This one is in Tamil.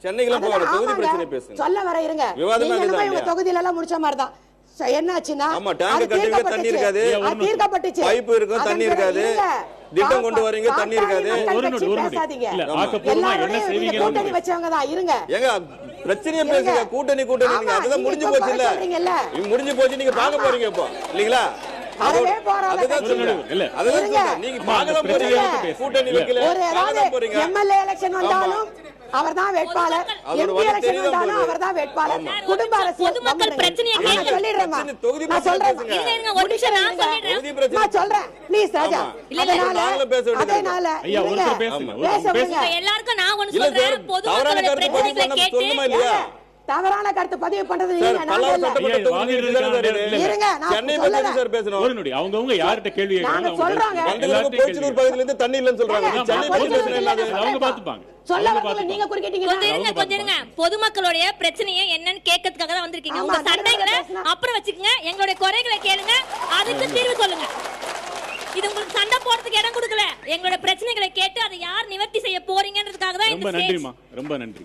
சென்னைக்குலாம் போக வேண்டாம், தொகுதி பிரச்சனை பேசுங்க. சொல்ல வர இருங்க. விவாதமே அதுதான். இவங்க தொகுதியில எல்லாம் முடிச்ச மாதிரி தான். என்னாச்சுன்னா ஆமா, டேங்க் கட்டிருக்க தண்ணி இருக்காது, தீர்க்கப்பட்டுச்சு. பைப் இருக்கும் தண்ணி இருக்காது, திட்டம் கொண்டு வரீங்க தண்ணி இருக்காது. கூட்டணி வச்சவங்க தான் இருங்க. ஏங்க பிரச்சனையை பேசுங்க. கூட்டணி கூட்டணி நீங்க அதுதான் முடிஞ்சு போச்சு இல்ல, முடிஞ்சு போச்சு. நீங்க பார்க்க போறீங்க இப்போ இல்லீங்களா? அதுதான் சொல்றேன். அதுதான் சொல்றேன். நீங்க பார்க்கலாம் போறீங்க, கூட்டணி வைக்கல, பார்க்கலாம் போறீங்க. எம்எல்ஏ எலெக்ஷன் வந்தாலும் அவர்தான் வேட்பாளர், எம்பி எலெக்ஷன் வந்தாலும் அவர்தான் வேட்பாளர். குடும்ப அரசியல் பொதுமக்கள் பிரச்சனையை கேட்டு சொல்லிடுறேன். தொகுதி நான் சொல்றேன். இருங்க ஒரு நிமிஷம் நான் சொல்லிடுறேன். தொகுதி பிரச்சனை நான் சொல்றேன். ப்ளீஸ் ராஜா. அதனால ஐயா ஒருத்தர் பேசுங்க. எல்லாருக்கும் நான் ஒன்னு சொல்றேன். பொதுமக்கள் பிரச்சனைகளை கேட்டு தவறான கருத்து பதிவு பண்றது நீங்க. இருங்க, நான் சென்னை பத்தி சார் பேசணும். ஒரு நிமிடம் அவங்கவங்க யார்கிட்ட கேள்வி கேக்குறாங்க சொல்றாங்க. போச்சலூர் பகுதியில இருந்து தண்ணி இல்லன்னு சொல்றாங்க. சென்னை பத்தி பேசுறீங்க, அவங்க பாத்துப்பாங்க. சொல்ல வரல, நீங்க குறுக்கிட்டீங்க. கொஞ்சம் இருங்க. பொதுமக்களுடைய பிரச்சனையை என்னன்னு கேட்கிறதுக்காக தான் வந்திருக்கீங்க. உங்க சண்டைகளை அப்புறம் வச்சுக்கங்க, எங்களுடைய குறைகளை கேளுங்க, அதுக்கு தீர்வு சொல்லுங்க. இது உங்களுக்கு சண்டை போறதுக்கு இடம் கொடுக்கல. எங்களோட பிரச்சனைகளை கேட்டு அதை யார் நிவர்த்தி செய்ய போறீங்கன்றதுக்காக தான். ரொம்ப நன்றிமா, ரொம்ப நன்றி.